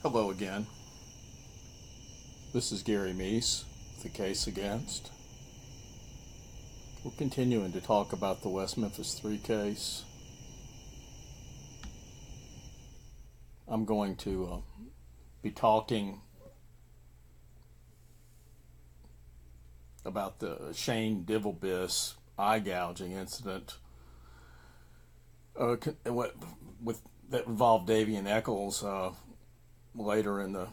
Hello again. This is Gary Meese, The Case Against. We're continuing to talk about the West Memphis 3 case. I'm going to be talking about the Shane Divilbiss eye gouging incident that involved Damien Echols later in the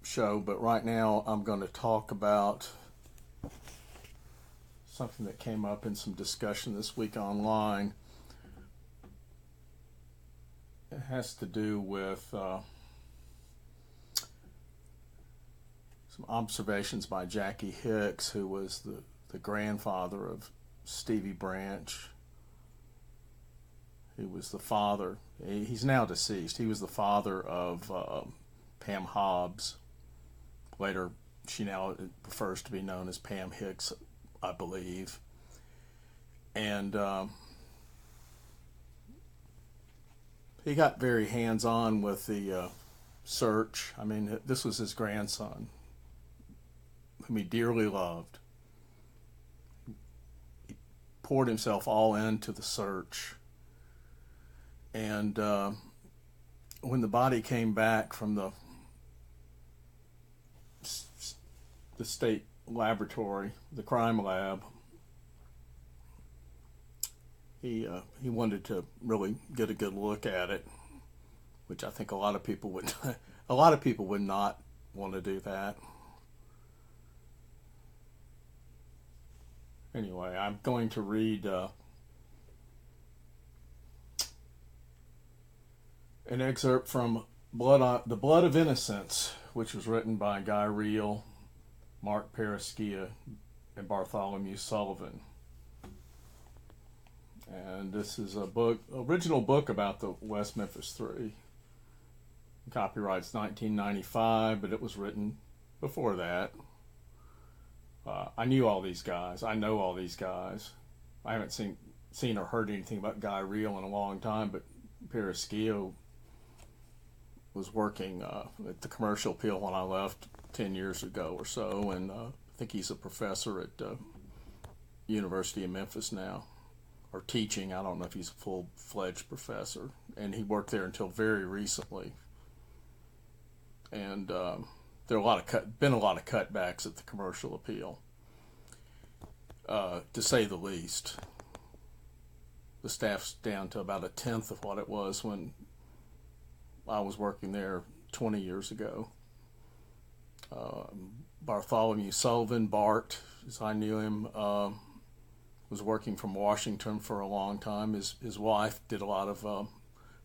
show, but right now I'm going to talk about something that came up in some discussion this week online. It has to do with some observations by Jackie Hicks, who was the grandfather of Stevie Branch. He was the father. He's now deceased. He was the father of Pam Hobbs. Later, she now prefers to be known as Pam Hicks, I believe. And he got very hands-on with the search. I mean, this was his grandson, whom he dearly loved. He poured himself all into the search. And when the body came back from the state laboratory, the crime lab, he wanted to really get a good look at it, which I think a lot of people would not want to do that. Anyway, I'm going to read an excerpt from The Blood of Innocence, which was written by Guy Reel, Mark Paraschia, and Bartholomew Sullivan. And this is a original book about the West Memphis 3. Copyright's 1995, but it was written before that. I knew all these guys. I know all these guys. I haven't seen or heard anything about Guy Reel in a long time, but Paraschia was working at the Commercial Appeal when I left 10 years ago or so, and I think he's a professor at University of Memphis now, or teaching. I don't know if he's a full-fledged professor, and he worked there until very recently. And there are been a lot of cutbacks at the Commercial Appeal, to say the least. The staff's down to about a tenth of what it was when I was working there 20 years ago. Bartholomew Sullivan, Bart, as I knew him, was working from Washington for a long time. His wife did a lot of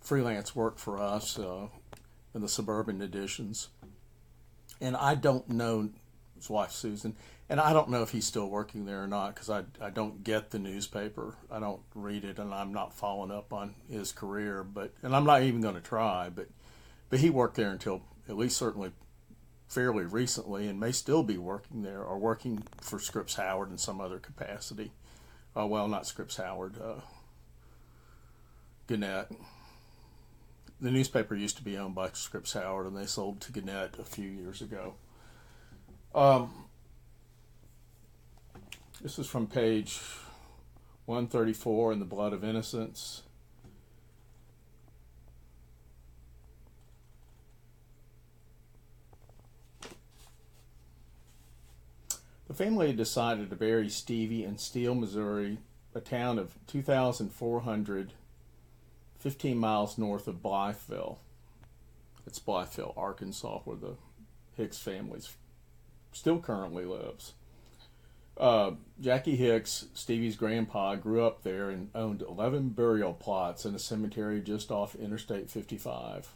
freelance work for us in the suburban editions. And I don't know his wife, Susan, and I don't know if he's still working there or not, because I don't get the newspaper. I don't read it, and I'm not following up on his career, and I'm not even going to try, but he worked there until at least certainly fairly recently, and may still be working there, or working for Scripps Howard in some other capacity. Well, not Scripps Howard, Gannett. The newspaper used to be owned by Scripps Howard, and they sold to Gannett a few years ago. This is from page 134 in The Blood of Innocence. The family had decided to bury Stevie in Steele, Missouri, a town of 2,400, 15 miles north of Blytheville. It's Blytheville, Arkansas, where the Hicks family still currently lives. Jackie Hicks, Stevie's grandpa, grew up there and owned 11 burial plots in a cemetery just off Interstate 55.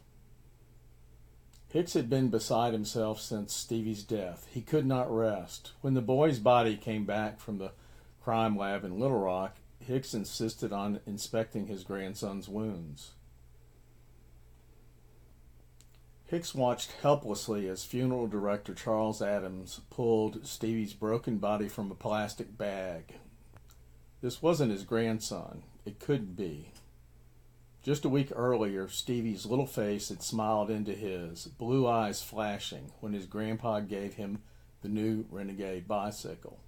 Hicks had been beside himself since Stevie's death. He could not rest. When the boy's body came back from the crime lab in Little Rock, Hicks insisted on inspecting his grandson's wounds. Hicks watched helplessly as funeral director Charles Adams pulled Stevie's broken body from a plastic bag. This wasn't his grandson. It couldn't be. Just a week earlier, Stevie's little face had smiled into his, blue eyes flashing, when his grandpa gave him the new Renegade bicycle.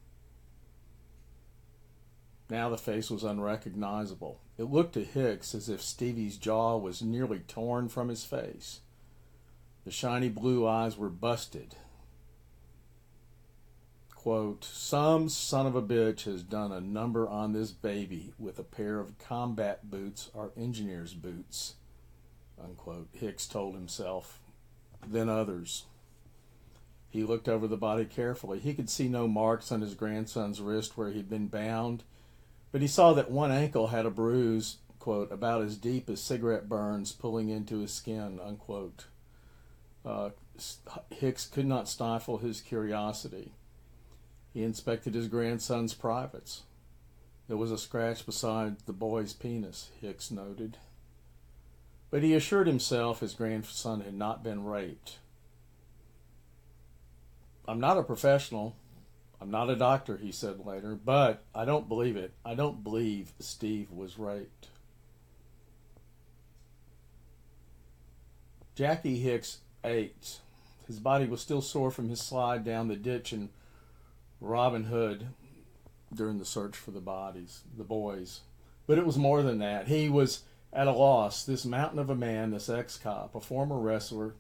Now the face was unrecognizable. It looked to Hicks as if Stevie's jaw was nearly torn from his face. The shiny blue eyes were busted. Quote, "Some son of a bitch has done a number on this baby with a pair of combat boots or engineer's boots," unquote, Hicks told himself. Then others. He looked over the body carefully. He could see no marks on his grandson's wrist where he'd been bound, but he saw that one ankle had a bruise, quote, "about as deep as cigarette burns pulling into his skin," unquote. Hicks could not stifle his curiosity. He inspected his grandson's privates. There was a scratch beside the boy's penis, Hicks noted. But he assured himself his grandson had not been raped. "I'm not a professional. I'm not a doctor," he said later, "but I don't believe it. I don't believe Steve was raped." Jackie Hicks ate. His body was still sore from his slide down the ditch in Robin Hood during the search for the boys. But it was more than that. He was at a loss. This mountain of a man, this ex-cop, a former wrestler,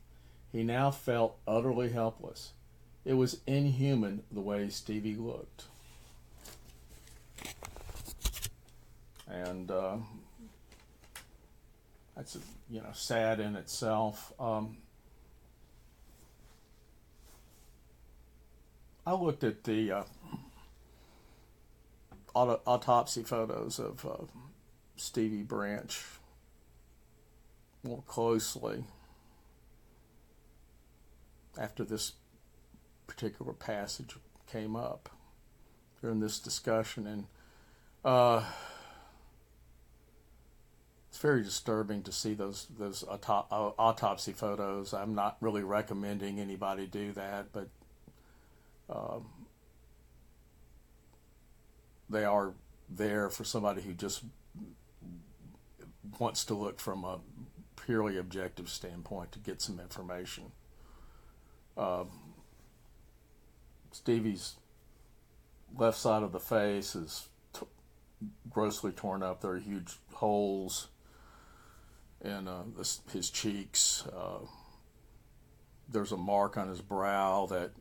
he now felt utterly helpless. It was inhuman the way Stevie looked. And that's sad in itself. I looked at the autopsy photos of Stevie Branch more closely after this particular passage came up during this discussion, and it's very disturbing to see those autopsy photos. I'm not really recommending anybody do that, but they are there for somebody who just wants to look from a purely objective standpoint to get some information. Stevie's left side of the face is grossly torn up. There are huge holes in his cheeks. There's a mark on his brow that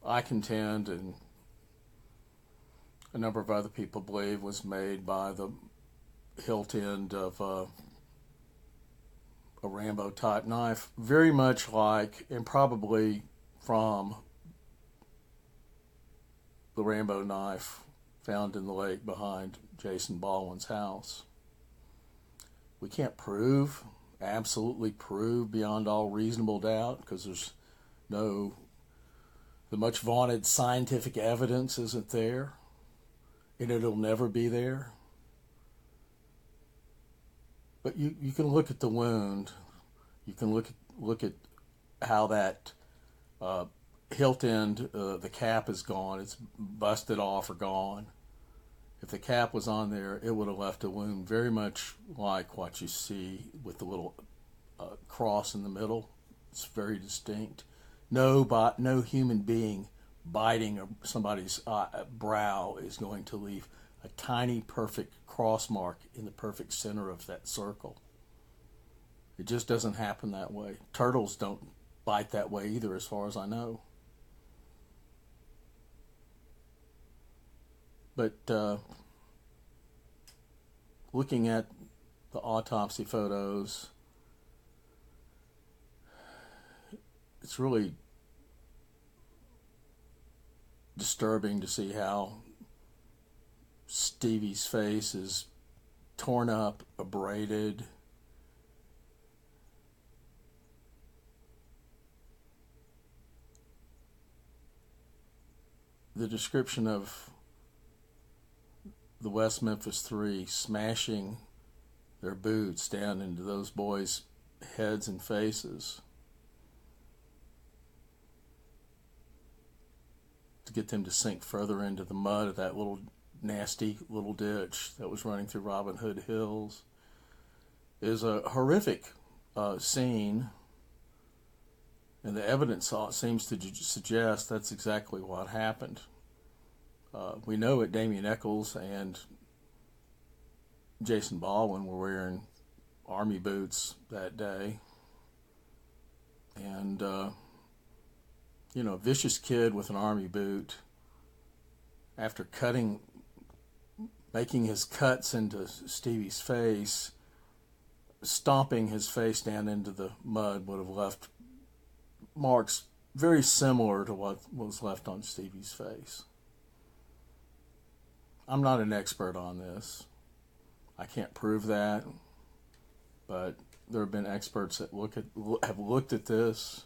I contend, and a number of other people believe, was made by the hilt end of a Rambo type knife, very much like, and probably from, the Rambo knife found in the lake behind Jason Baldwin's house. We can't absolutely prove beyond all reasonable doubt, because there's the much vaunted scientific evidence isn't there, and it'll never be there. But you can look at the wound. You can look at how that hilt end, the cap is gone. It's busted off or gone. If the cap was on there, it would have left a wound very much like what you see with the little cross in the middle. It's very distinct. No human being biting somebody's brow is going to leave a tiny, perfect cross mark in the perfect center of that circle. It just doesn't happen that way. Turtles don't bite that way either, as far as I know. But looking at the autopsy photos, it's really disturbing to see how Stevie's face is torn up, abraded. The description of the West Memphis Three smashing their boots down into those boys' heads and faces to get them to sink further into the mud of that nasty little ditch that was running through Robin Hood Hills. is a horrific scene, and the evidence seems to suggest that's exactly what happened. We know that Damien Echols and Jason Baldwin were wearing army boots that day, and a vicious kid with an army boot, after making his cuts into Stevie's face, stomping his face down into the mud, would have left marks very similar to what was left on Stevie's face. I'm not an expert on this. I can't prove that, but there have been experts that have looked at this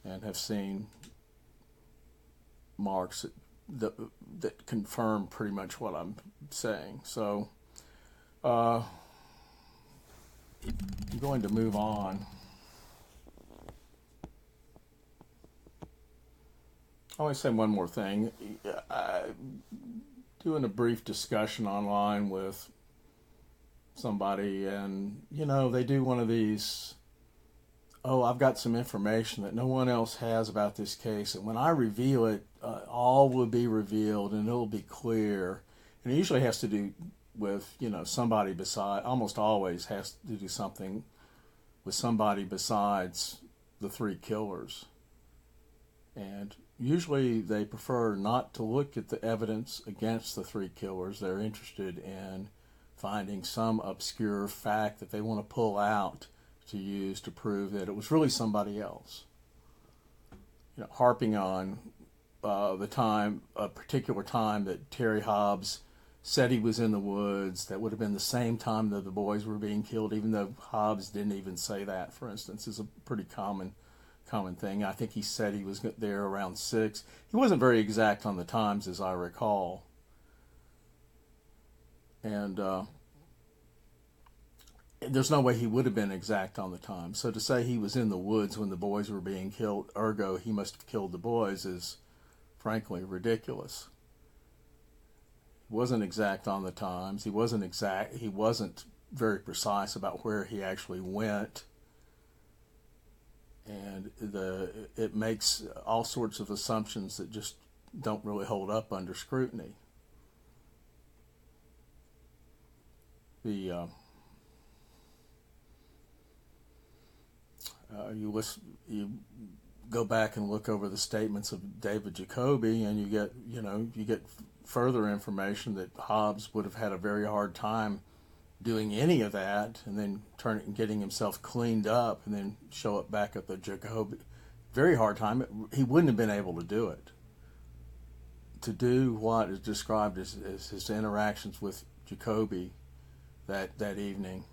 and have seen marks that confirm pretty much what I'm saying. So I'm going to move on. I want to say one more thing. Doing a brief discussion online with somebody, and they do one of these, I've got some information that no one else has about this case, and when I reveal it, all will be revealed and it'll be clear. And it usually has to do with somebody beside, almost always has to do something with somebody besides the three killers. And usually they prefer not to look at the evidence against the three killers. They're interested in finding some obscure fact that they want to pull out to use to prove that it was really somebody else. Harping on a particular time that Terry Hobbs said he was in the woods, that would have been the same time that the boys were being killed, even though Hobbs didn't even say that, for instance, is a pretty common thing. I think he said he was there around 6. He wasn't very exact on the times, as I recall. And there's no way he would have been exact on the time. So to say he was in the woods when the boys were being killed, ergo he must have killed the boys, is frankly ridiculous. He wasn't exact on the times. He wasn't very precise about where he actually went. And it makes all sorts of assumptions that just don't really hold up under scrutiny. You go back and look over the statements of David Jacoby, and you get further information that Hobbs would have had a very hard time doing any of that, and then getting himself cleaned up, and then show up back at the Jacoby. Very hard time. He wouldn't have been able to do it. To do what is described as his interactions with Jacoby that evening,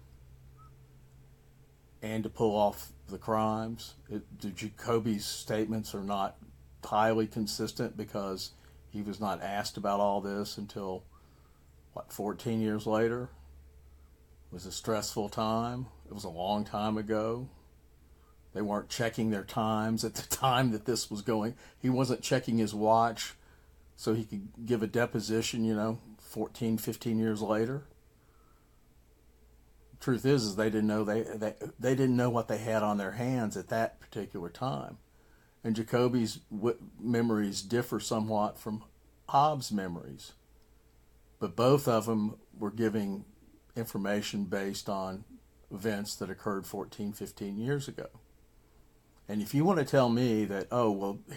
and to pull off the crimes. Jacoby's statements are not highly consistent, because he was not asked about all this until 14 years later. It was a stressful time. It was a long time ago. They weren't checking their times at the time that this was going. He wasn't checking his watch so he could give a deposition, 14, 15 years later. The truth is they didn't know they didn't know what they had on their hands at that particular time. And Jacoby's memories differ somewhat from Hobbs' memories. But both of them were giving information based on events that occurred 14, 15 years ago. And if you want to tell me that,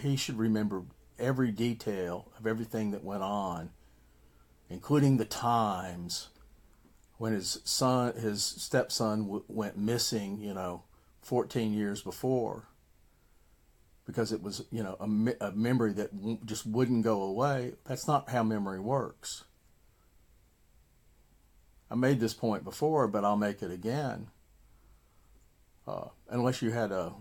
he should remember every detail of everything that went on, including the times when his stepson went missing, 14 years before, because it was, a memory that just wouldn't go away, that's not how memory works. I made this point before, but I'll make it again. Unless you had a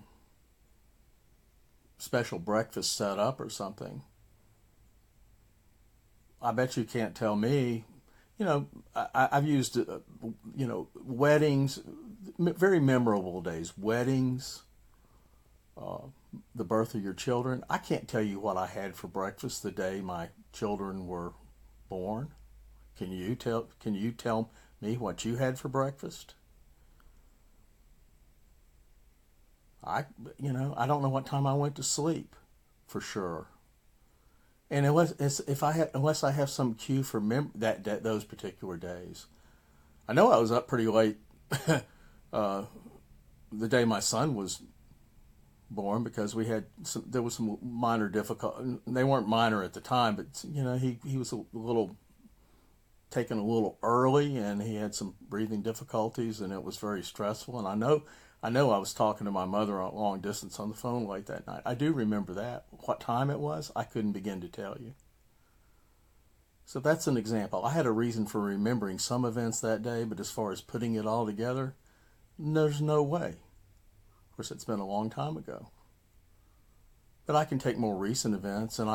special breakfast set up or something, I bet you can't tell me. I've used, weddings, very memorable days, weddings, the birth of your children. I can't tell you what I had for breakfast the day my children were born. Can you tell me what you had for breakfast? I don't know what time I went to sleep, for sure. And unless I have some cue for those particular days, I know I was up pretty late the day my son was born, because there was some minor difficulty. They weren't minor at the time, but he was taken a little early, and he had some breathing difficulties, and it was very stressful. And I know I was talking to my mother on long distance on the phone late that night. I do remember that. What time it was, I couldn't begin to tell you. So that's an example. I had a reason for remembering some events that day, but as far as putting it all together, there's no way. Of course, it's been a long time ago. But I can take more recent events, and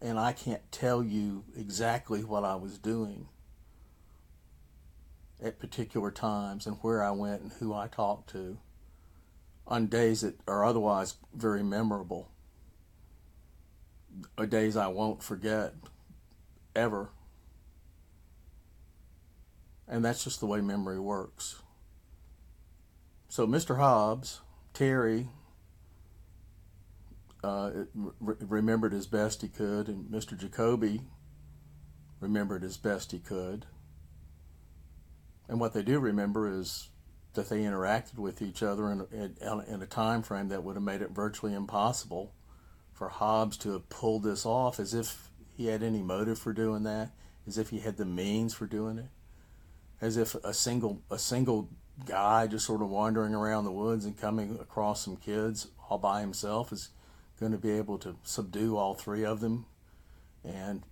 and I can't tell you exactly what I was doing at particular times and where I went and who I talked to on days that are otherwise very memorable, or days I won't forget ever. And that's just the way memory works. So Mr. Hobbs, Terry, remembered as best he could, and Mr. Jacoby remembered as best he could. And what they do remember is that they interacted with each other in a time frame that would have made it virtually impossible for Hobbs to have pulled this off, as if he had any motive for doing that, as if he had the means for doing it, as if a single guy just sort of wandering around the woods and coming across some kids all by himself is going to be able to subdue all three of them and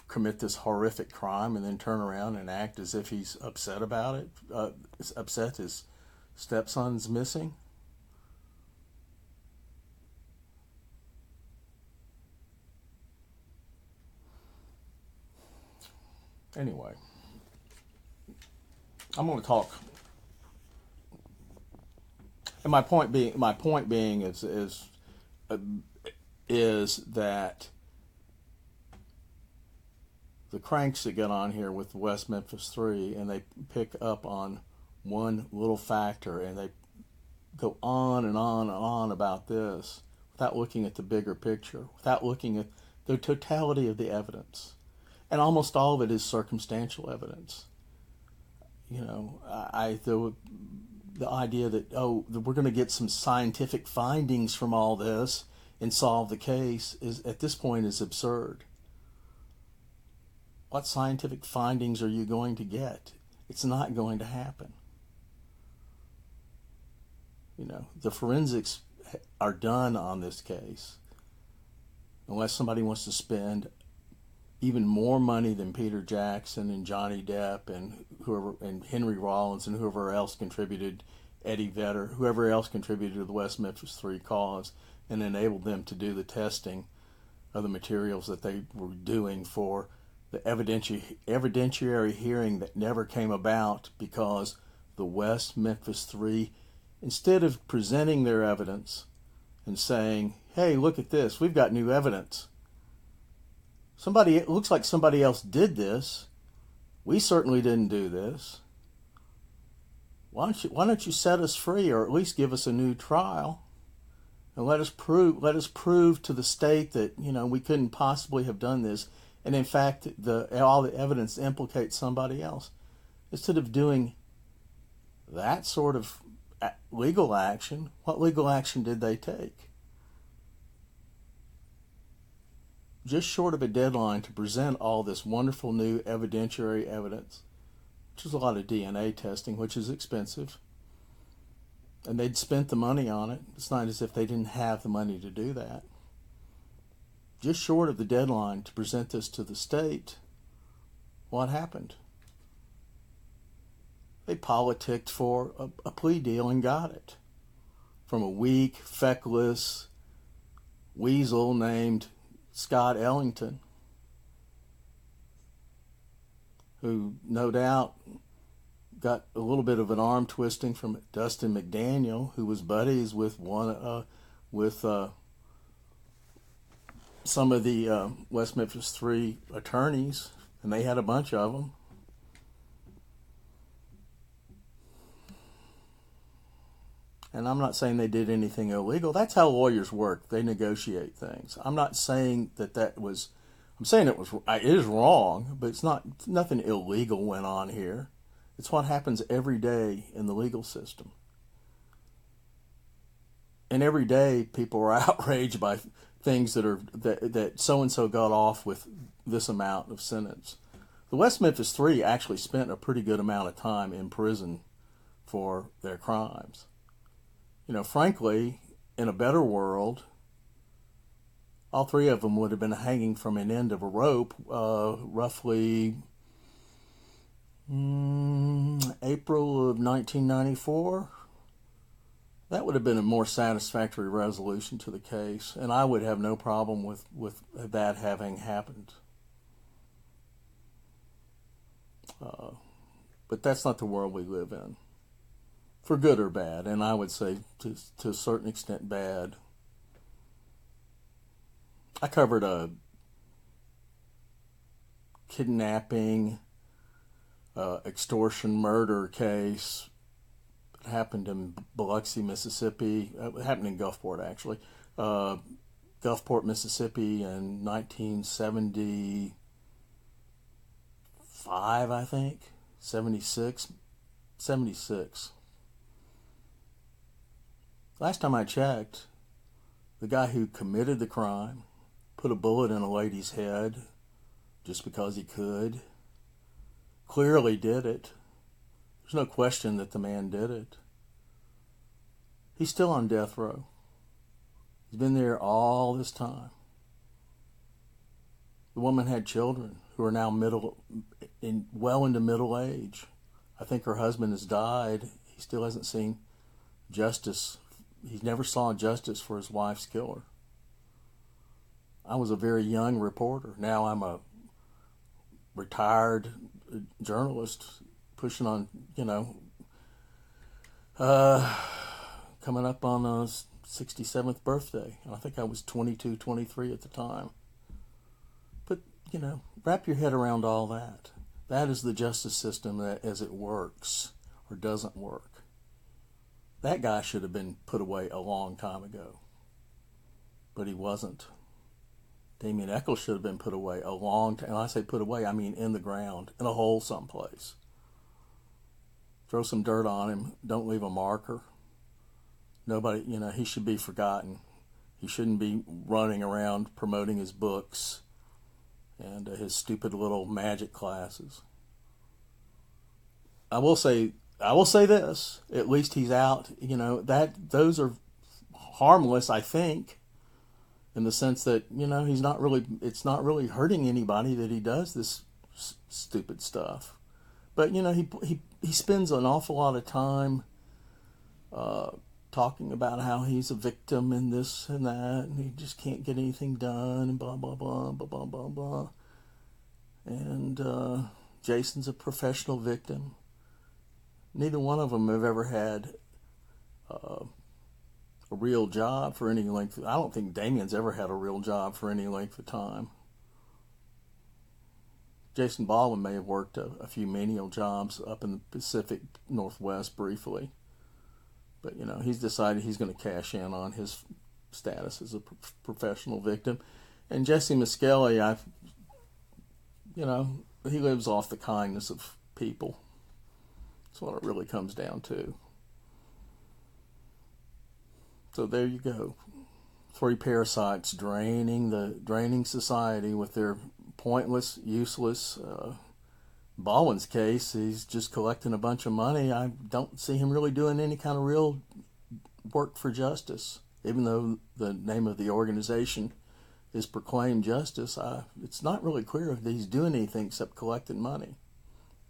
commit this horrific crime and then turn around and act as if he's upset about it, upset his stepson's missing. Anyway, I'm going to talk, and my point being is that the cranks that get on here with West Memphis 3, and they pick up on one little factor, and they go on and on and on about this without looking at the bigger picture, without looking at the totality of the evidence. And almost all of it is circumstantial evidence. The idea that, we're going to get some scientific findings from all this and solve the case at this point is absurd. What scientific findings are you going to get? It's not going to happen. The forensics are done on this case unless somebody wants to spend even more money than Peter Jackson and Johnny Depp and whoever, and Henry Rollins and whoever else contributed, Eddie Vedder, whoever else contributed to the West Memphis 3 cause, and enabled them to do the testing of the materials that they were doing for the evidentiary hearing that never came about, because the West Memphis 3, instead of presenting their evidence and saying, hey, look at this, we've got new evidence. It looks like somebody else did this. We certainly didn't do this. Why don't you set us free, or at least give us a new trial, and let us prove to the state that we couldn't possibly have done this, and in fact all the evidence implicates somebody else. Instead of doing that sort of legal action, what legal action did they take? Just short of a deadline to present all this wonderful new evidentiary evidence, which is a lot of DNA testing, which is expensive, and they'd spent the money on it. It's not as if they didn't have the money to do that. Just short of the deadline to present this to the state, what happened? They politicked for a plea deal and got it from a weak, feckless weasel named Scott Ellington, who no doubt got a little bit of an arm twisting from Dustin McDaniel, who was buddies with some of the West Memphis 3 attorneys, and they had a bunch of them. And I'm not saying they did anything illegal. That's how lawyers work. They negotiate things. I'm not saying that was, I'm saying it is wrong, but it's not, nothing illegal went on here. It's what happens every day in the legal system. And every day people are outraged by things that so-and-so got off with this amount of sentence. The West Memphis Three actually spent a pretty good amount of time in prison for their crimes. You know, frankly, in a better world, all three of them would have been hanging from an end of a rope roughly April of 1994. That would have been a more satisfactory resolution to the case, and I would have no problem with that having happened. But that's not the world we live in, for good or bad, and I would say to a certain extent bad. I covered a kidnapping, extortion, murder case. It happened in Biloxi, Mississippi. It happened in Gulfport, actually. Gulfport, Mississippi in 1975, I think. 76. Last time I checked, the guy who committed the crime put a bullet in a lady's head just because he could. Clearly did it. There's no question that the man did it. He's still on death row. He's been there all this time. The woman had children who are now well into middle age. I think her husband has died. He still hasn't seen justice. He never saw justice for his wife's killer. I was a very young reporter. Now I'm a retired journalist pushing on, coming up on a 67th birthday. I think I was 22, 23 at the time. But, wrap your head around all that. That is the justice system as it works or doesn't work. That guy should have been put away a long time ago. But he wasn't. Damien Echols should have been put away a long time. And I say put away, I mean in the ground, in a hole someplace. Throw some dirt on him. Don't leave a marker. Nobody, he should be forgotten. He shouldn't be running around promoting his books and his stupid little magic classes. I will say this. At least he's out. Those are harmless, I think, in the sense that it's not really hurting anybody that he does this stupid stuff. But he spends an awful lot of time talking about how he's a victim and this and that, and he just can't get anything done, and blah blah blah blah blah blah blah. And Jason's a professional victim. Neither one of them have ever had a real job for any length. I don't think Damien's ever had a real job for any length of time. Jason Baldwin may have worked a few menial jobs up in the Pacific Northwest briefly. But, he's decided he's going to cash in on his status as a professional victim. And Jesse Miskelly, he lives off the kindness of people. That's what it really comes down to. So there you go. Three parasites draining society with their pointless, useless. Baldwin's case, he's just collecting a bunch of money. I don't see him really doing any kind of real work for justice, even though the name of the organization is Proclaim Justice. It's not really clear if he's doing anything except collecting money.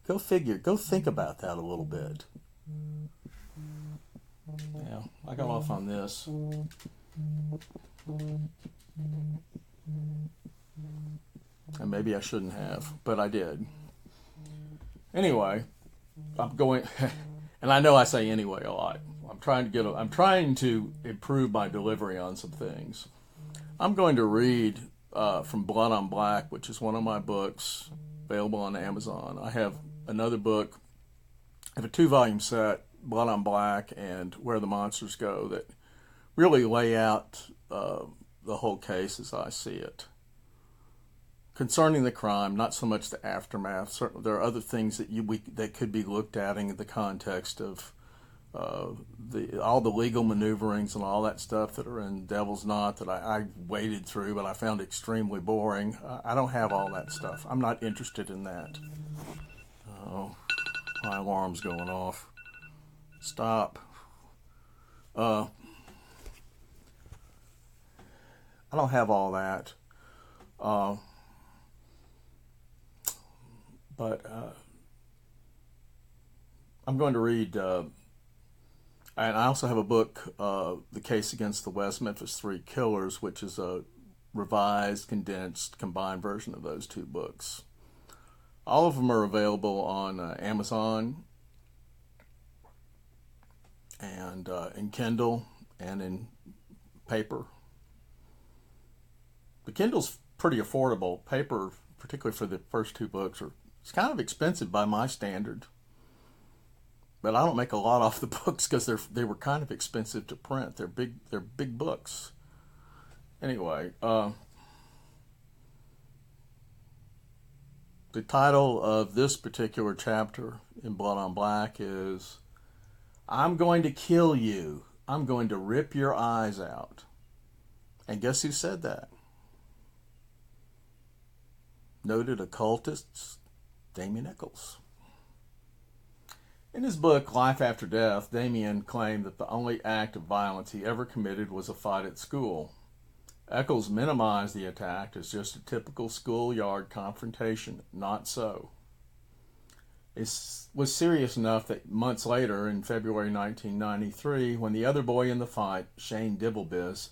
Go figure. Go think about that a little bit. Yeah, I got off on this. And maybe I shouldn't have, but I did. Anyway, I'm going, and I know I say anyway a lot. I'm trying to improve my delivery on some things. I'm going to read from Blood on Black, which is one of my books available on Amazon. I have another book. I have a 2-volume set Blood on Black and Where the Monsters Go that really lay out the whole case as I see it. Concerning the crime, not so much the aftermath. Certainly, there are other things that could be looked at in the context of all the legal maneuverings and all that stuff that are in Devil's Knot that I waded through, but I found extremely boring. I don't have all that stuff. I'm not interested in that. Oh, my alarm's going off. Stop. I don't have all that. But I'm going to read, and I also have a book, The Case Against the West Memphis Three Killers, which is a revised, condensed, combined version of those two books. All of them are available on Amazon and in Kindle and in paper. The Kindle's pretty affordable. Paper, particularly for the first two books, it's kind of expensive by my standard. But I don't make a lot off the books because they were kind of expensive to print. They're big books. Anyway, the title of this particular chapter in Blood on Black is I'm Going to Kill You. I'm going to rip your eyes out. And guess who said that? Noted occultist Damien Echols. In his book, Life After Death, Damien claimed that the only act of violence he ever committed was a fight at school. Echols minimized the attack as just a typical schoolyard confrontation. Not so. It was serious enough that months later, in February 1993, when the other boy in the fight, Shane Divilbiss,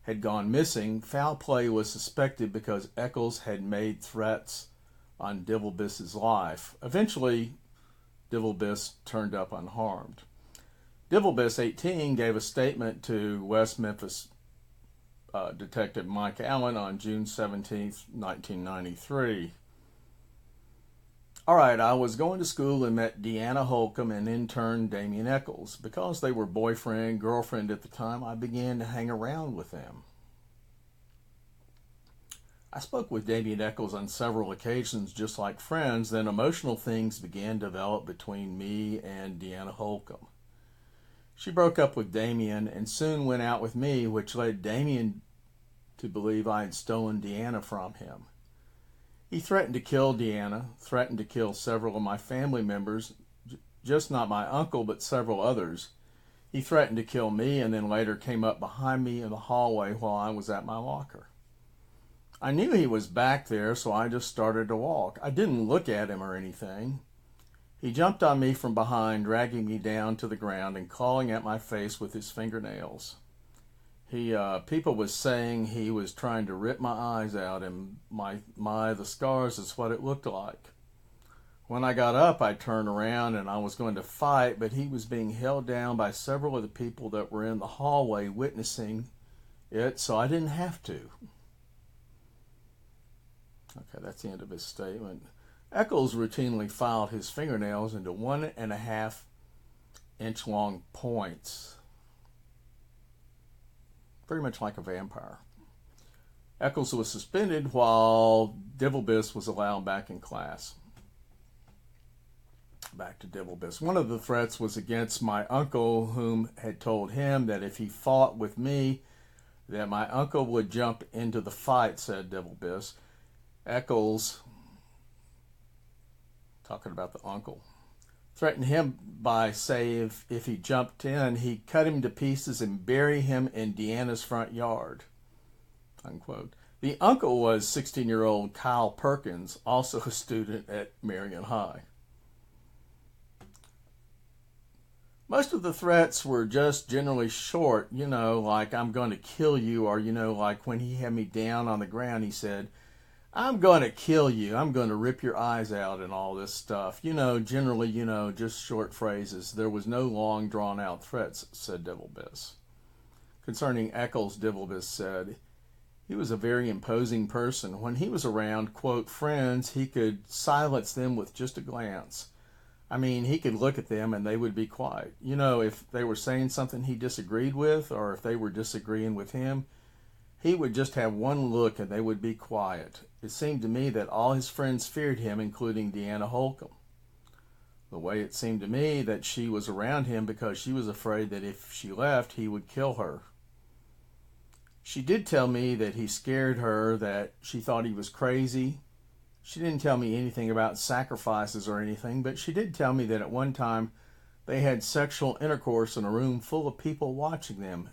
had gone missing, foul play was suspected because Echols had made threats on Divilbiss's life. Eventually, Divilbiss turned up unharmed. Divilbiss, 18, gave a statement to West Memphis Detective Mike Allen on June 17, 1993. All right, I was going to school and met Deanna Holcomb and intern Damien Echols. Because they were boyfriend, girlfriend at the time, I began to hang around with them. I spoke with Damien Echols on several occasions just like friends, then emotional things began to develop between me and Deanna Holcomb. She broke up with Damien and soon went out with me, which led Damien to believe I had stolen Deanna from him. He threatened to kill Deanna, threatened to kill several of my family members, just not my uncle, but several others. He threatened to kill me and then later came up behind me in the hallway while I was at my locker. I knew he was back there, so I just started to walk. I didn't look at him or anything. He jumped on me from behind, dragging me down to the ground and clawing at my face with his fingernails. People was saying he was trying to rip my eyes out, and the scars is what it looked like. When I got up, I turned around and I was going to fight, but he was being held down by several of the people that were in the hallway witnessing it, so I didn't have to. Okay, that's the end of his statement. Echols routinely filed his fingernails into 1.5 inch long points. Very much like a vampire. Echols was suspended while Divilbiss was allowed back in class. Back to Divilbiss. One of the threats was against my uncle, whom had told him that if he fought with me, that my uncle would jump into the fight, said Divilbiss. Echols, talking about the uncle, threatened him by saying if he jumped in, he'd cut him to pieces and bury him in Deanna's front yard, unquote. The uncle was 16-year-old Kyle Perkins, also a student at Marion High. Most of the threats were just generally short, like I'm going to kill you, or, like when he had me down on the ground, he said, I'm going to kill you. I'm going to rip your eyes out and all this stuff. Generally, just short phrases. There was no long, drawn-out threats, said Divilbiss. Concerning Echols, Divilbiss said, he was a very imposing person. When he was around, quote, friends, he could silence them with just a glance. I mean, he could look at them and they would be quiet. You know, if they were saying something he disagreed with, or if they were disagreeing with him, he would just have one look and they would be quiet. It seemed to me that all his friends feared him, including Deanna Holcomb. The way it seemed to me that she was around him because she was afraid that if she left, he would kill her. She did tell me that he scared her, that she thought he was crazy. She didn't tell me anything about sacrifices or anything, but she did tell me that at one time they had sexual intercourse in a room full of people watching them.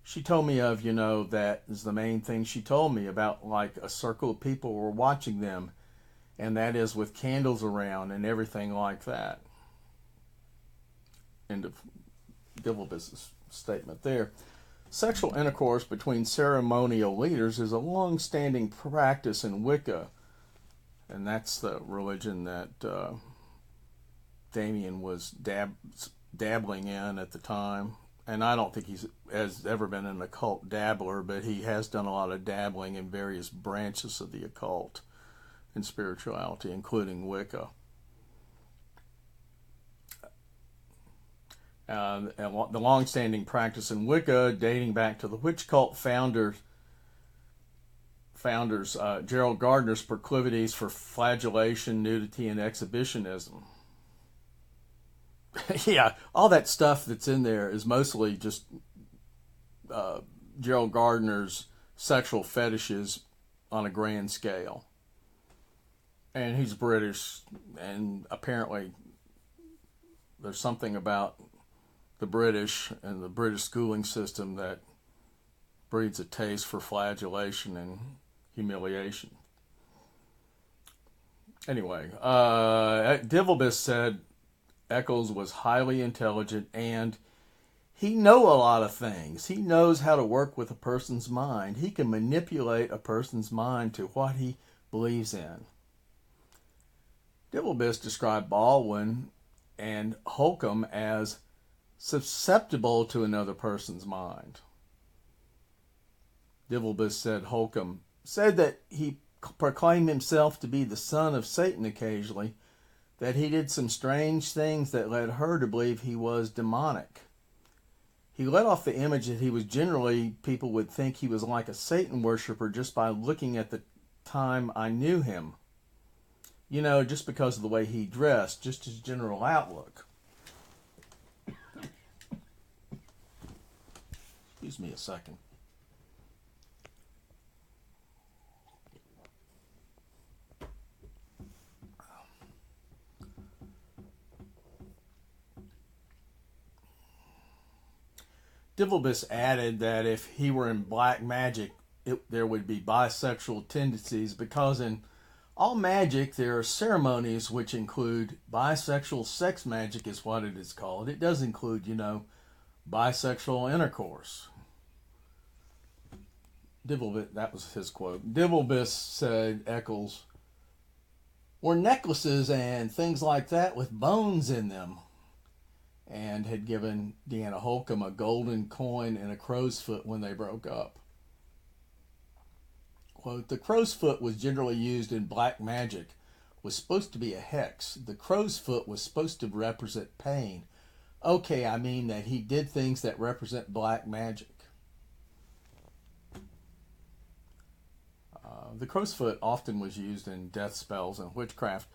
She told me of, that is the main thing she told me about, like a circle of people were watching them, and that is with candles around and everything like that. End of Divilbiss's statement there. Sexual intercourse between ceremonial leaders is a long-standing practice in Wicca, and that's the religion that Damien was dabbling in at the time. And I don't think has ever been an occult dabbler, but he has done a lot of dabbling in various branches of the occult and spirituality, including Wicca. And the long-standing practice in Wicca, dating back to the witch cult founders Gerald Gardner's proclivities for flagellation, nudity, and exhibitionism. Yeah, all that stuff that's in there is mostly just Gerald Gardner's sexual fetishes on a grand scale. And he's British, and apparently there's something about the British and the British schooling system that breeds a taste for flagellation and humiliation. Anyway, Divilbiss said Echols was highly intelligent and he know a lot of things. He knows how to work with a person's mind. He can manipulate a person's mind to what he believes in. Divilbiss described Baldwin and Holcomb as susceptible to another person's mind. Divilbiss said Holcomb said that he proclaimed himself to be the son of Satan occasionally, that he did some strange things that led her to believe he was demonic. He let off the image that he was generally, people would think he was like a Satan worshiper just by looking at the time I knew him. Just because of the way he dressed, just his general outlook. Excuse me a second. Divilbiss added that if he were in black magic, there would be bisexual tendencies because in all magic there are ceremonies which include bisexual sex magic is what it is called. It does include, bisexual intercourse. That was his quote. Divilbiss said Echols wore necklaces and things like that with bones in them, and had given Deanna Holcomb a golden coin and a crow's foot when they broke up. Quote, the crow's foot was generally used in black magic, was supposed to be a hex. The crow's foot was supposed to represent pain. Okay, I mean that he did things that represent black magic. The crow's foot often was used in death spells and witchcraft.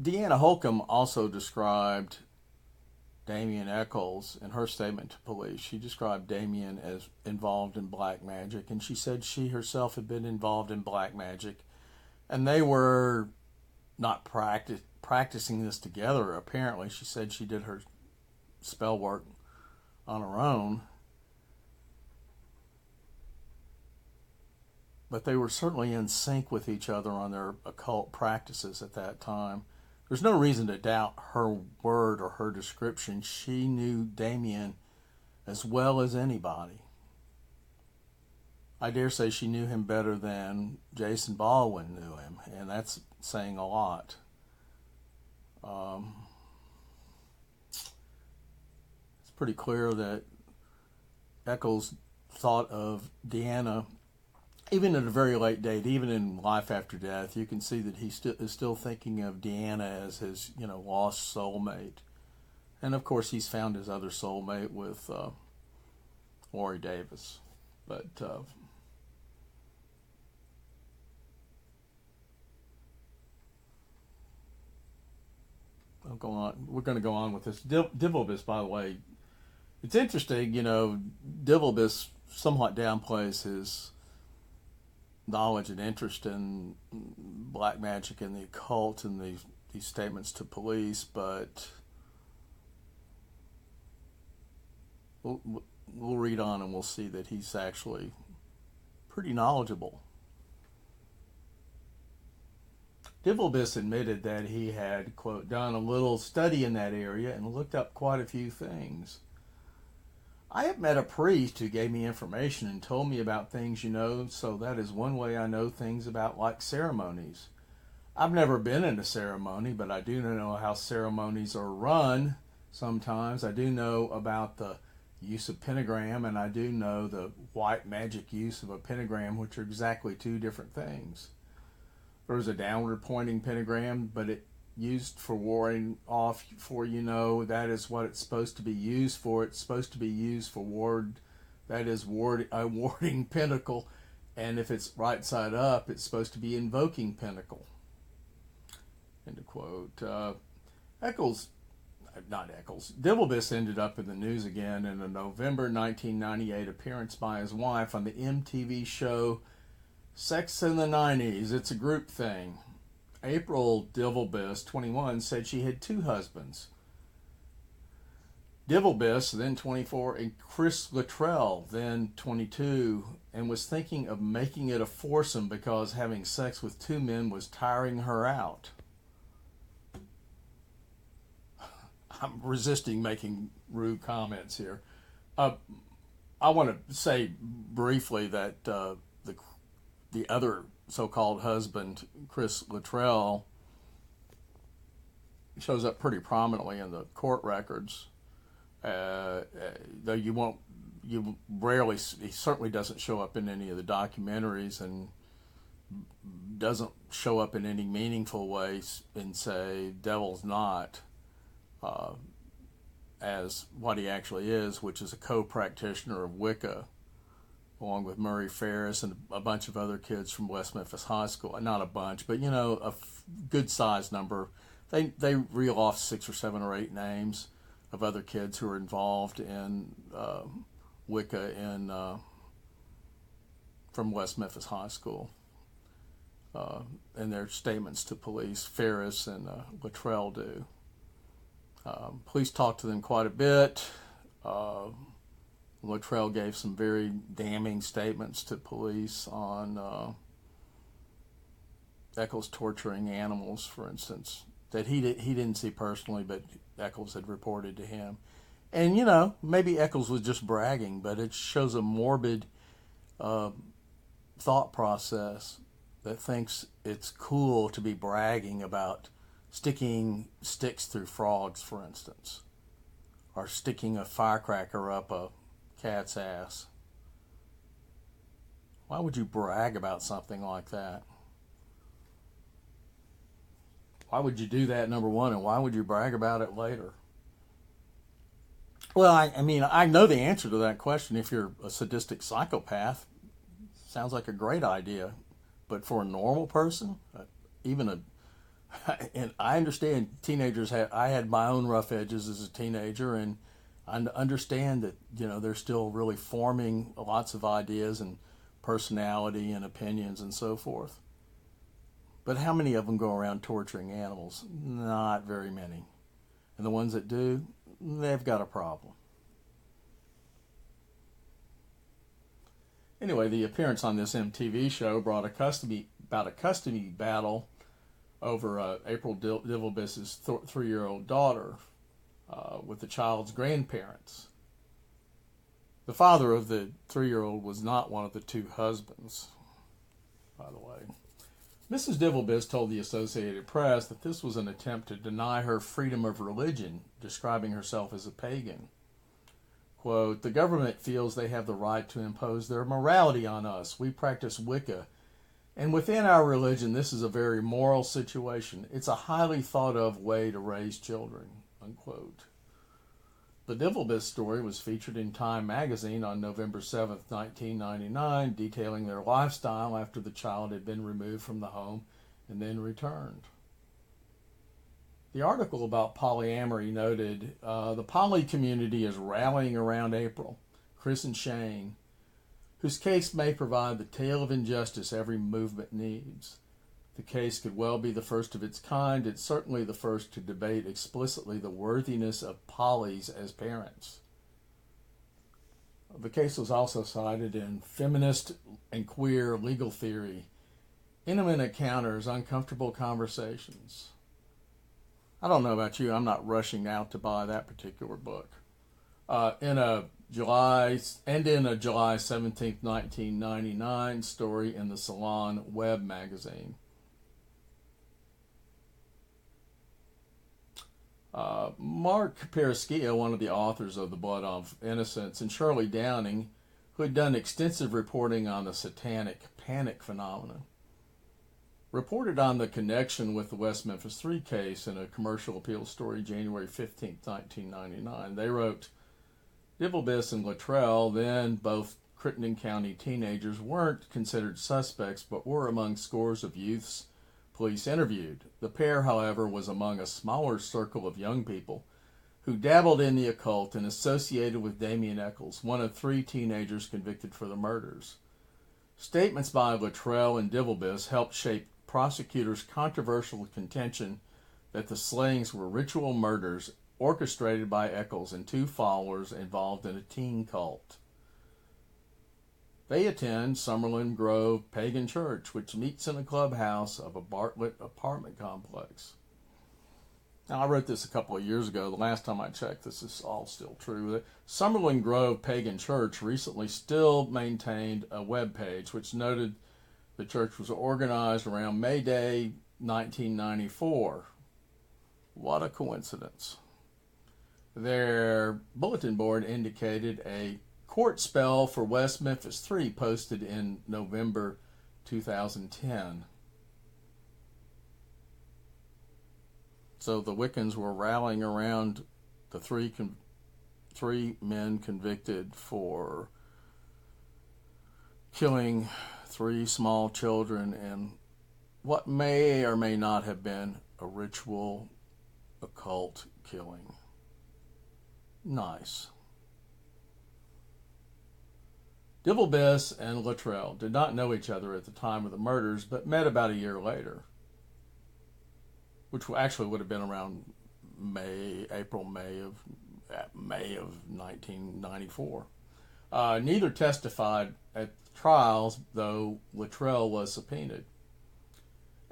Deanna Holcomb also described Damien Echols in her statement to police. She described Damien as involved in black magic, and she said she herself had been involved in black magic, and they were not practicing this together, apparently. She said she did her spell work on her own, but they were certainly in sync with each other on their occult practices at that time. There's no reason to doubt her word or her description. She knew Damien as well as anybody. I dare say she knew him better than Jason Baldwin knew him, and that's saying a lot. It's pretty clear that Echols thought of Deanna even at a very late date, even in Life After Death, you can see that he is still thinking of Deanna as his, lost soulmate. And of course, he's found his other soulmate with Lori Davis. But we're going to go on with this. Divilbiss, by the way, it's interesting. Divilbiss somewhat downplays his knowledge and interest in black magic and the occult and these statements to police, but we'll read on and we'll see that he's actually pretty knowledgeable. Divilbiss admitted that he had, quote, done a little study in that area and looked up quite a few things. I have met a priest who gave me information and told me about things, so that is one way I know things about, like, ceremonies. I've never been in a ceremony, but I do know how ceremonies are run sometimes. I do know about the use of pentagram, and I do know the white magic use of a pentagram, which are exactly two different things. There's a downward pointing pentagram, but it used for warding off, for that is what it's supposed to be used for. It's supposed to be used for a warding pinnacle, and if it's right side up, it's supposed to be invoking pinnacle. End of quote. Divilbiss ended up in the news again in a November 1998 appearance by his wife on the MTV show Sex in the 90s. It's a group thing. April Divilbiss, 21, said she had two husbands. Divilbiss, then 24, and Chris Luttrell, then 22, and was thinking of making it a foursome because having sex with two men was tiring her out. I'm resisting making rude comments here. I want to say briefly that the other so-called husband, Chris Luttrell, shows up pretty prominently in the court records. Though he certainly doesn't show up in any of the documentaries and doesn't show up in any meaningful ways in, say, Devil's Knot, as what he actually is, which is a co-practitioner of Wicca, along with Murray Ferris and a bunch of other kids from West Memphis High School. Not a bunch, but a good-sized number. They reel off 6 or 7 or 8 names of other kids who are involved in Wicca from West Memphis High School. And their statements to police, Ferris and Luttrell do. Police talked to them quite a bit. Luttrell gave some very damning statements to police on Echols torturing animals, for instance, that he didn't see personally, but Echols had reported to him. And, maybe Echols was just bragging, but it shows a morbid thought process that thinks it's cool to be bragging about sticking sticks through frogs, for instance, or sticking a firecracker up a cat's ass. Why would you brag about something like that? Why would you do that, number one, and why would you brag about it later? Well, I know the answer to that question. If you're a sadistic psychopath, sounds like a great idea. But for a normal person, and I understand teenagers I had my own rough edges as a teenager, and I understand that, they're still really forming lots of ideas and personality and opinions and so forth. But how many of them go around torturing animals? Not very many. And the ones that do, they've got a problem. Anyway, the appearance on this MTV show brought about a custody battle over April Divilbiss's 3-year-old daughter with the child's grandparents. The father of the 3-year-old was not one of the two husbands, by the way. Mrs. Divilbiss told the Associated Press that this was an attempt to deny her freedom of religion, describing herself as a pagan. quote, "The government feels they have the right to impose their morality on us. We practice Wicca. And within our religion, this is a very moral situation. It's a highly thought of way to raise children," unquote. The Divilbiss story was featured in Time magazine on November 7th, 1999, detailing their lifestyle after the child had been removed from the home and then returned. The article about polyamory noted, the poly community is rallying around April, Chris and Shane, whose case may provide the tale of injustice every movement needs. The case could well be the first of its kind. It's certainly the first to debate explicitly the worthiness of polys as parents. The case was also cited in Feminist and Queer Legal Theory, Intimate Encounters, Uncomfortable Conversations. I don't know about you, I'm not rushing out to buy that particular book. In a July 17th, 1999 story in the Salon Web magazine. Mark Pereskia, one of the authors of The Blood of Innocents, and Shirley Downing, who had done extensive reporting on the satanic panic phenomenon, reported on the connection with the West Memphis 3 case in a commercial appeal story January 15, 1999. They wrote, "Divilbiss and Luttrell, then both Crittenden County teenagers, weren't considered suspects but were among scores of youths police interviewed. The pair, however, was among a smaller circle of young people who dabbled in the occult and associated with Damien Echols, one of 3 teenagers convicted for the murders. Statements by Luttrell and Divilbiss helped shape prosecutors' controversial contention that the slayings were ritual murders orchestrated by Echols and 2 followers involved in a teen cult. They attend Summerlin Grove Pagan Church, which meets in a clubhouse of a Bartlett apartment complex." Now, I wrote this a couple of years ago. The last time I checked, this is all still true. The Summerlin Grove Pagan Church recently still maintained a web page which noted the church was organized around May Day 1994. What a coincidence. Their bulletin board indicated a court spell for West Memphis 3 posted in November 2010. So the Wiccans were rallying around the three men convicted for killing 3 small children in what may or may not have been a ritual occult killing. Nice. Divilbiss and Luttrell did not know each other at the time of the murders, but met about a year later, which actually would have been around May of 1994. Neither testified at trials, though Luttrell was subpoenaed.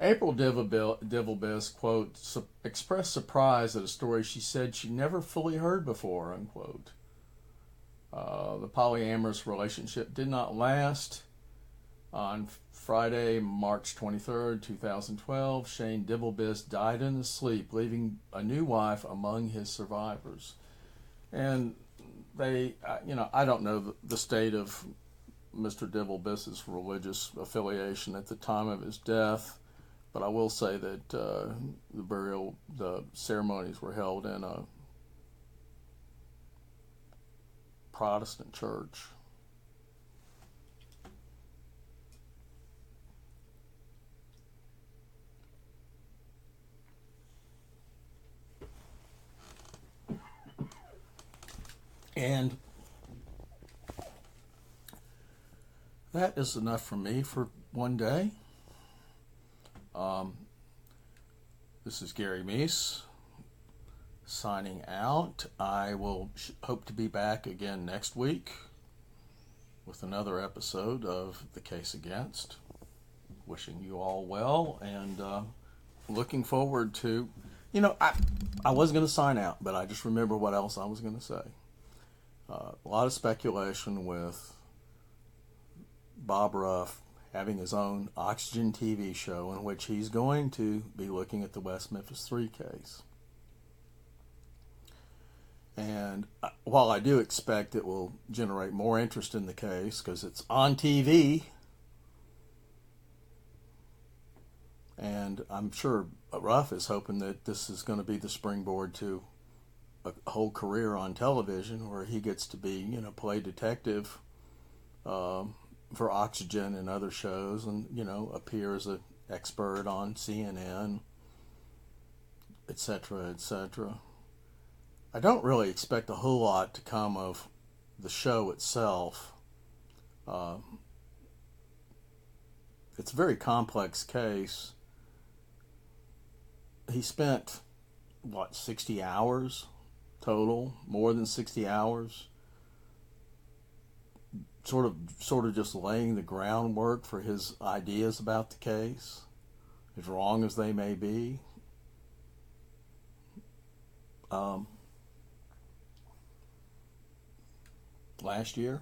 April Divilbiss, quote, "expressed surprise at a story she said she never fully heard before," unquote. The polyamorous relationship did not last. On Friday, March 23rd, 2012, Shane Divilbiss died in his sleep, leaving a new wife among his survivors. And they, I don't know the state of Mr. Divilbiss's religious affiliation at the time of his death, but I will say that the ceremonies were held in a Protestant church. And that is enough for me for one day. This is Gary Meese signing out. I will hope to be back again next week with another episode of The Case Against. Wishing you all well and looking forward to, I was going to sign out, but I just remember what else I was going to say. A lot of speculation with Bob Ruff having his own Oxygen TV show in which he's going to be looking at the West Memphis 3 case. And while I do expect it will generate more interest in the case because it's on TV, and I'm sure Ruff is hoping that this is going to be the springboard to a whole career on television where he gets to be, play detective for Oxygen and other shows, and, appear as an expert on CNN, etc., etc. I don't really expect a whole lot to come of the show itself. It's a very complex case. He spent, 60 hours total, more than 60 hours, sort of just laying the groundwork for his ideas about the case, as wrong as they may be. Last year,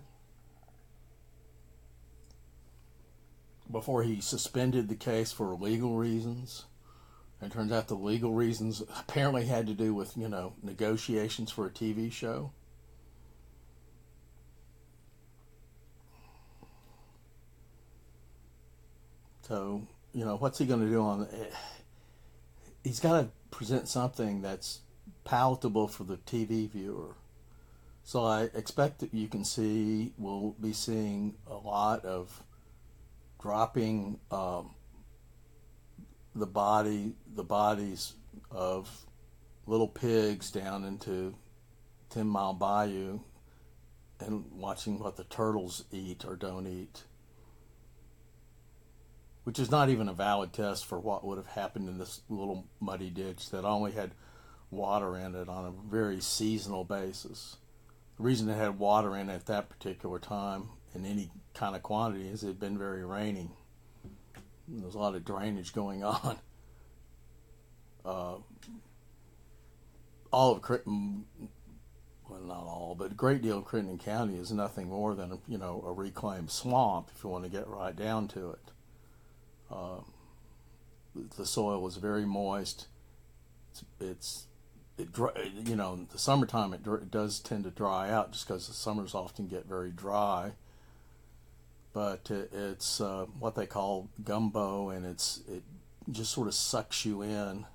before he suspended the case for legal reasons, and it turns out the legal reasons apparently had to do with, negotiations for a TV show. So, what's he going to do on it? He's got to present something that's palatable for the TV viewer. So I expect that we'll be seeing a lot of dropping the bodies of little pigs down into 10 Mile Bayou and watching what the turtles eat or don't eat, which is not even a valid test for what would have happened in this little muddy ditch that only had water in it on a very seasonal basis. The reason it had water in it at that particular time in any kind of quantity is it had been very rainy. There was a lot of drainage going on. All of Crittenden, well, not all, but a great deal of Crittenden County is nothing more than a reclaimed swamp if you want to get right down to it. The soil was very moist. The summertime it does tend to dry out just because the summers often get very dry. But it's what they call gumbo, and it just sort of sucks you in.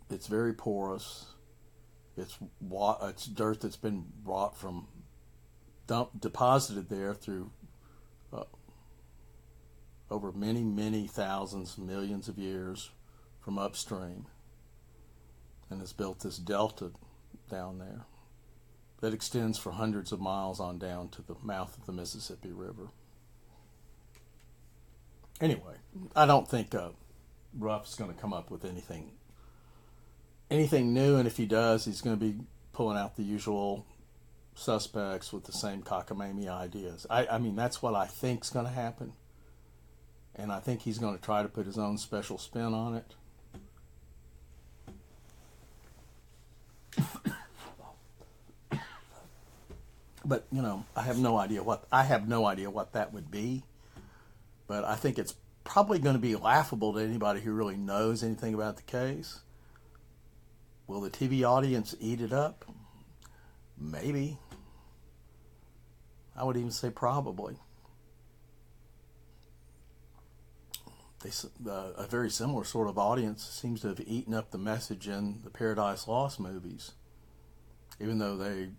It's very porous. It's dirt that's been brought from deposited there through over many, many thousands, millions of years from upstream, and has built this delta down there that extends for hundreds of miles on down to the mouth of the Mississippi River. Anyway, I don't think Ruff's going to come up with anything new, and if he does, he's going to be pulling out the usual suspects with the same cockamamie ideas. I mean, that's what I think's going to happen, and I think he's going to try to put his own special spin on it. But I have no idea what that would be. But I think it's probably going to be laughable to anybody who really knows anything about the case. Will the TV audience eat it up? Maybe. I would even say probably. A very similar sort of audience seems to have eaten up the message in the Paradise Lost movies, even though they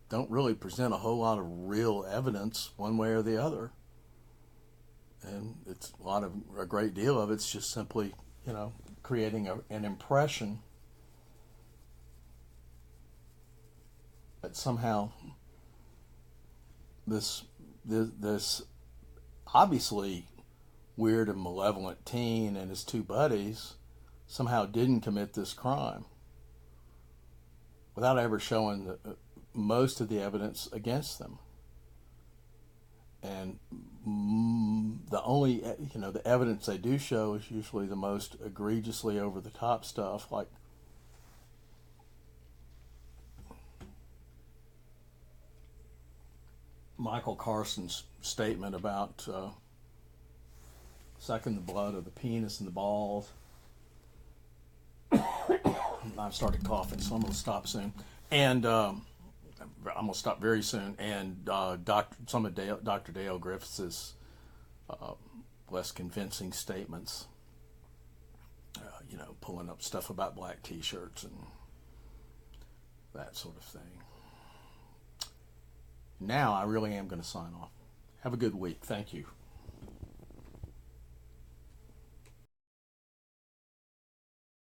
don't really present a whole lot of real evidence one way or the other. And a great deal of it's just simply, creating an impression that somehow this obviously weird and malevolent teen and his two buddies somehow didn't commit this crime without ever showing most of the evidence against them. And the only, the evidence they do show is usually the most egregiously over the top stuff, like Michael Carson's statement about sucking the blood of the penis and the balls. I've started coughing, so I'm going to stop soon. And I'm going to stop very soon. And some of Dr. Dale Griffiths' less convincing statements, pulling up stuff about black T-shirts and that sort of thing. Now I really am going to sign off. Have a good week. Thank you.